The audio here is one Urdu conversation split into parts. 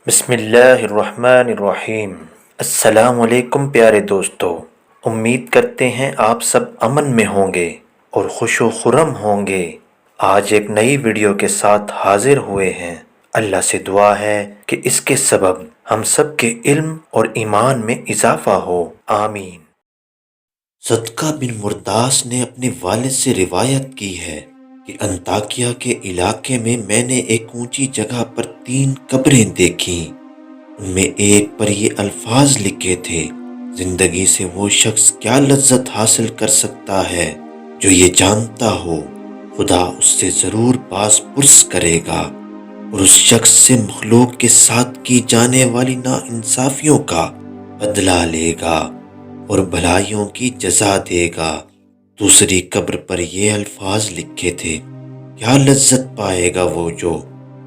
بسم اللہ الرحمن الرحیم۔ السلام علیکم پیارے دوستو، امید کرتے ہیں آپ سب امن میں ہوں گے اور خوش و خرم ہوں گے۔ آج ایک نئی ویڈیو کے ساتھ حاضر ہوئے ہیں۔ اللہ سے دعا ہے کہ اس کے سبب ہم سب کے علم اور ایمان میں اضافہ ہو، آمین۔ صدقہ بن مرداس نے اپنے والد سے روایت کی ہے کہ انطاکیہ کے علاقے میں نے ایک اونچی جگہ پر 3 قبریں دیکھیں۔ ان میں ایک پر یہ الفاظ لکھے تھے: زندگی سے وہ شخص کیا لذت حاصل کر سکتا ہے جو یہ جانتا ہو خدا اس سے ضرور باز پرس کرے گا، اور اس شخص سے مخلوق کے ساتھ کی جانے والی ناانصافیوں کا بدلہ لے گا اور بھلائیوں کی جزا دے گا۔ دوسری قبر پر یہ الفاظ لکھے تھے: کیا لذت پائے گا وہ جو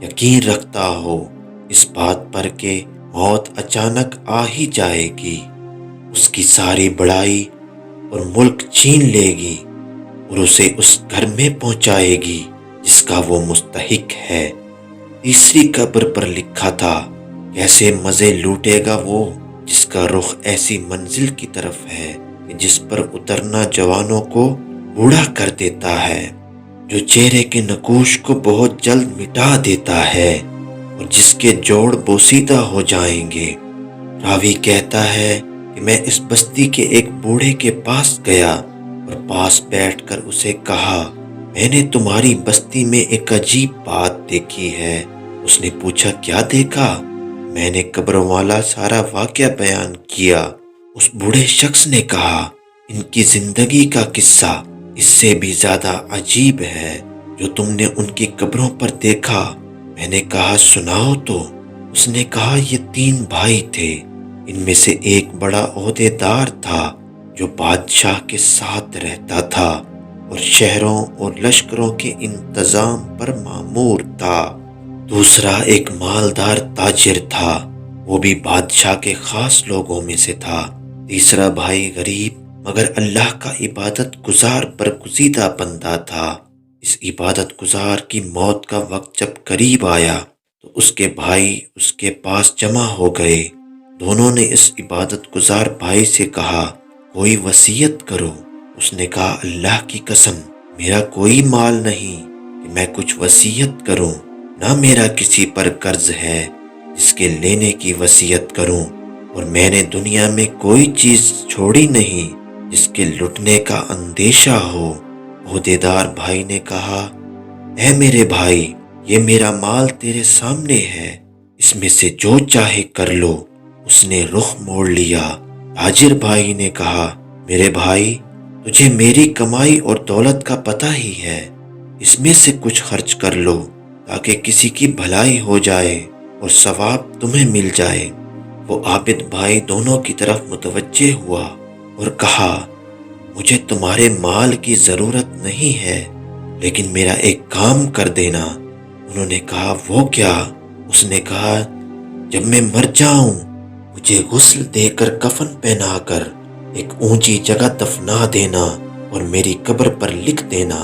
یقین رکھتا ہو اس بات پر کہ موت اچانک آ ہی جائے گی، اس کی ساری بڑائی اور ملک چھین لے گی اور اسے اس گھر میں پہنچائے گی جس کا وہ مستحق ہے۔ تیسری قبر پر لکھا تھا: کیسے مزے لوٹے گا وہ جس کا رخ ایسی منزل کی طرف ہے کہ جس پر اترنا جوانوں کو بوڑھا کر دیتا ہے، جو چہرے کے نقوش کو بہت جلد مٹا دیتا ہے اور جس کے جوڑ بوسیدہ ہو جائیں گے۔ راوی کہتا ہے کہ میں اس بستی کے ایک بوڑھے کے پاس گیا اور پاس بیٹھ کر اسے کہا: میں نے تمہاری بستی میں ایک عجیب بات دیکھی ہے۔ اس نے پوچھا: کیا دیکھا؟ میں نے قبروں والا سارا واقعہ بیان کیا۔ اس بوڑھے شخص نے کہا: ان کی زندگی کا قصہ اس سے بھی زیادہ عجیب ہے جو تم نے ان کی قبروں پر دیکھا۔ میں نے کہا: سناؤ تو۔ اس نے کہا: یہ 3 بھائی تھے، ان میں سے ایک بڑا عہدیدار تھا جو بادشاہ کے ساتھ رہتا تھا اور شہروں اور لشکروں کے انتظام پر مامور تھا۔ دوسرا ایک مالدار تاجر تھا، وہ بھی بادشاہ کے خاص لوگوں میں سے تھا۔ تیسرا بھائی غریب مگر اللہ کا عبادت گزار برگزیدہ بندہ تھا۔ اس عبادت گزار کی موت کا وقت جب قریب آیا تو اس کے بھائی اس کے پاس جمع ہو گئے۔ دونوں نے اس عبادت گزار بھائی سے کہا: کوئی وصیت کرو۔ اس نے کہا: اللہ کی قسم، میرا کوئی مال نہیں کہ میں کچھ وصیت کروں، نہ میرا کسی پر قرض ہے جس کے لینے کی وصیت کروں، اور میں نے دنیا میں کوئی چیز چھوڑی نہیں جس کے لٹنے کا اندیشہ ہو۔ عہدیدار بھائی نے کہا: اے میرے بھائی، یہ میرا مال تیرے سامنے ہے، اس میں سے جو چاہے کر لو۔ اس نے رخ موڑ لیا۔ تاجر بھائی نے کہا: میرے بھائی، تجھے میری کمائی اور دولت کا پتہ ہی ہے، اس میں سے کچھ خرچ کر لو تاکہ کسی کی بھلائی ہو جائے اور ثواب تمہیں مل جائے۔ وہ عابد بھائی دونوں کی طرف متوجہ ہوا اور کہا: مجھے تمہارے مال کی ضرورت نہیں ہے، لیکن میرا ایک کام کر دینا۔ انہوں نے کہا: وہ کیا؟ اس نے کہا: جب میں مر جاؤں مجھے غسل دے کر کفن پہنا کر ایک اونچی جگہ دفنا دینا اور میری قبر پر لکھ دینا: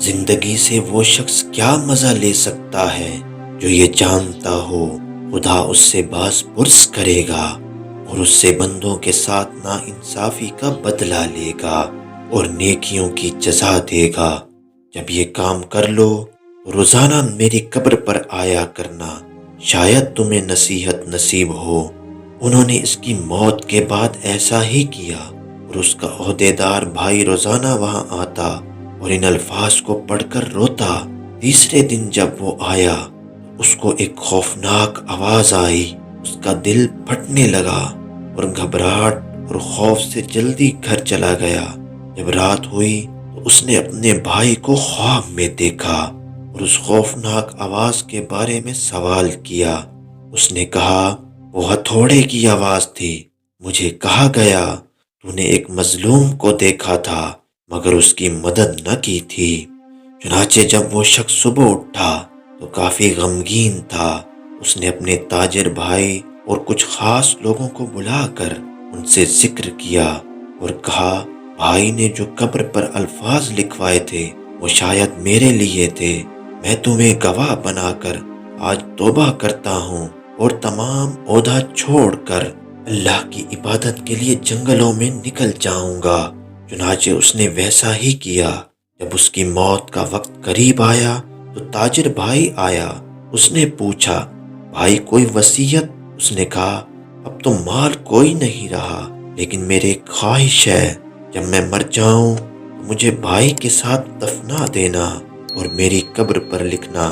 زندگی سے وہ شخص کیا مزہ لے سکتا ہے جو یہ جانتا ہو خدا اس سے باز پرس کرے گا اور اس سے بندوں کے ساتھ ناانصافی کا بدلہ لے گا اور نیکیوں کی جزا دے گا۔ جب یہ کام کر لو تو روزانہ میری قبر پر آیا کرنا، شاید تمہیں نصیحت نصیب ہو۔ انہوں نے اس کی موت کے بعد ایسا ہی کیا اور اس کا عہدیدار بھائی روزانہ وہاں آتا اور ان الفاظ کو پڑھ کر روتا۔ تیسرے دن جب وہ آیا اس کو ایک خوفناک آواز آئی، اس کا دل پھٹنے لگا اور گھبراہٹ اور خوف سے جلدی گھر چلا گیا۔ جب رات ہوئی تو اس نے اپنے بھائی کو خواب میں دیکھا اور اس خوفناک آواز کے بارے میں سوال کیا۔ اس نے کہا: وہ ہتھوڑے کی آواز تھی، مجھے کہا گیا تو نے ایک مظلوم کو دیکھا تھا مگر اس کی مدد نہ کی تھی۔ چنانچہ جب وہ شخص صبح اٹھا تو کافی غمگین تھا۔ اس نے اپنے تاجر بھائی اور کچھ خاص لوگوں کو بلا کر ان سے ذکر کیا اور کہا: بھائی نے جو قبر پر الفاظ لکھوائے تھے وہ شاید میرے لیے تھے۔ میں تمہیں گواہ بنا کر آج توبہ کرتا ہوں اور تمام عہدہ چھوڑ کر اللہ کی عبادت کے لیے جنگلوں میں نکل جاؤں گا۔ چنانچہ اس نے ویسا ہی کیا۔ جب اس کی موت کا وقت قریب آیا تو تاجر بھائی آیا۔ اس نے پوچھا، بھائی کوئی وصیت؟ اس نے کہا، اب تو مال کوئی نہیں رہا، لیکن میری ایک خواہش ہے، جب میں مر جاؤں تو مجھے بھائی کے ساتھ دفنا دینا اور میری قبر پر لکھنا،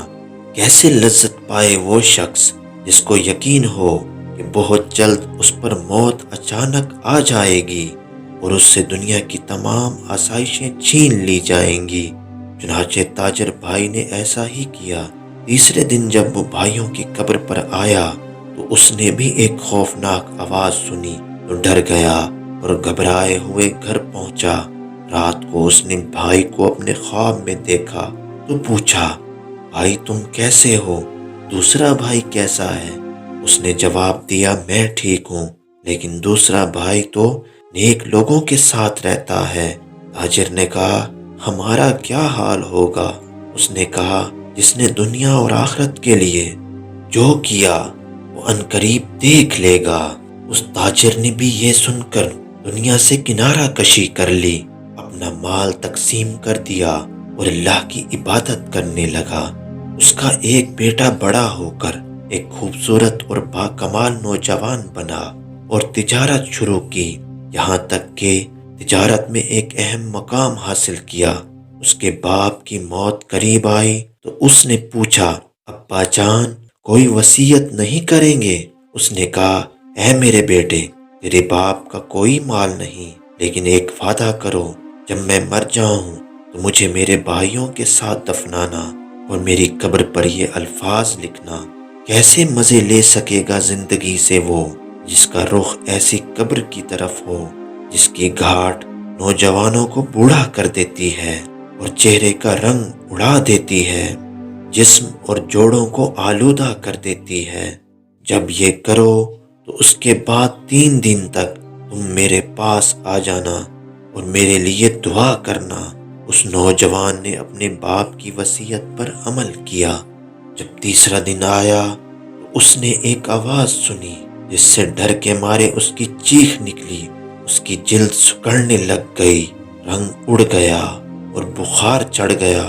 کیسے لذت پائے وہ شخص جس کو یقین ہو کہ بہت جلد اس پر موت اچانک آ جائے گی اور اس سے دنیا کی تمام آسائشیں چھین لی جائیں گی۔ چنانچہ تاجر بھائی نے ایسا ہی کیا۔ تیسرے دن جب وہ بھائیوں کی قبر پر آیا تو اس نے بھی ایک خوفناک آواز سنی تو ڈر گیا اور گھبرائے ہوئے گھر پہنچا۔ رات کو اس نے بھائی کو اپنے خواب میں دیکھا تو پوچھا، بھائی تم کیسے ہو؟ دوسرا بھائی کیسا ہے؟ اس نے جواب دیا، میں ٹھیک ہوں، لیکن دوسرا بھائی تو نیک لوگوں کے ساتھ رہتا ہے۔ تاجر نے کہا، ہمارا کیا حال ہوگا؟ اس نے کہا، جس نے دنیا اور آخرت کے لیے جو کیا وہ عنقریب دیکھ لے گا۔ اس تاجر نے بھی یہ سن کر دنیا سے کنارہ کشی کر لی، اپنا مال تقسیم کر دیا اور اللہ کی عبادت کرنے لگا۔ اس کا ایک بیٹا بڑا ہو کر ایک خوبصورت اور باکمال نوجوان بنا اور تجارت شروع کی، یہاں تک کہ تجارت میں ایک اہم مقام حاصل کیا۔ اس کے باپ کی موت قریب آئی تو اس نے پوچھا، ابا جان کوئی وصیت نہیں کریں گے؟ اس نے کہا، اے میرے بیٹے، تیرے باپ کا کوئی مال نہیں، لیکن ایک وعدہ کرو، جب میں مر جاؤں تو مجھے میرے بھائیوں کے ساتھ دفنانا اور میری قبر پر یہ الفاظ لکھنا، کیسے مزے لے سکے گا زندگی سے وہ جس کا رخ ایسی قبر کی طرف ہو جس کی گھاٹ نوجوانوں کو بوڑھا کر دیتی ہے اور چہرے کا رنگ اڑا دیتی ہے، جسم اور جوڑوں کو آلودہ کر دیتی ہے۔ جب یہ کرو تو اس کے بعد 3 دن تک تم میرے پاس آ جانا اور میرے لیے دعا کرنا۔ اس نوجوان نے اپنے باپ کی وصیت پر عمل کیا۔ جب تیسرا دن آیا تو اس نے ایک آواز سنی جس سے ڈر کے مارے اس کی چیخ نکلی، اس کی جلد سکڑنے لگ گئی، رنگ اڑ گیا اور بخار چڑھ گیا۔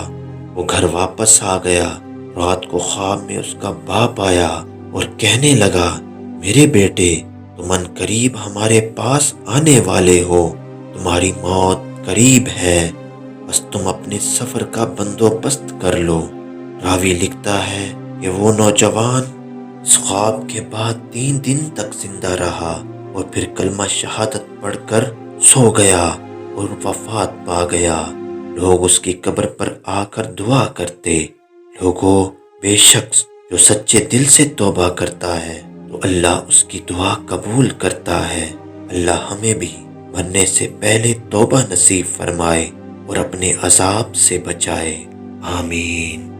وہ گھر واپس آ گیا۔ رات کو خواب میں اس کا باپ آیا اور کہنے لگا، میرے بیٹے، تم عنقریب ہمارے پاس آنے والے ہو، تمہاری موت قریب ہے، بس تم اپنے سفر کا بندوبست کر لو۔ راوی لکھتا ہے کہ وہ نوجوان اس خواب کے بعد 3 دن تک زندہ رہا اور پھر کلمہ شہادت پڑھ کر سو گیا اور وفات پا گیا۔ لوگ اس کی قبر پر آ کر دعا کرتے، لوگوں، بے شخص جو سچے دل سے توبہ کرتا ہے تو اللہ اس کی دعا قبول کرتا ہے۔ اللہ ہمیں بھی مرنے سے پہلے توبہ نصیب فرمائے اور اپنے عذاب سے بچائے، آمین۔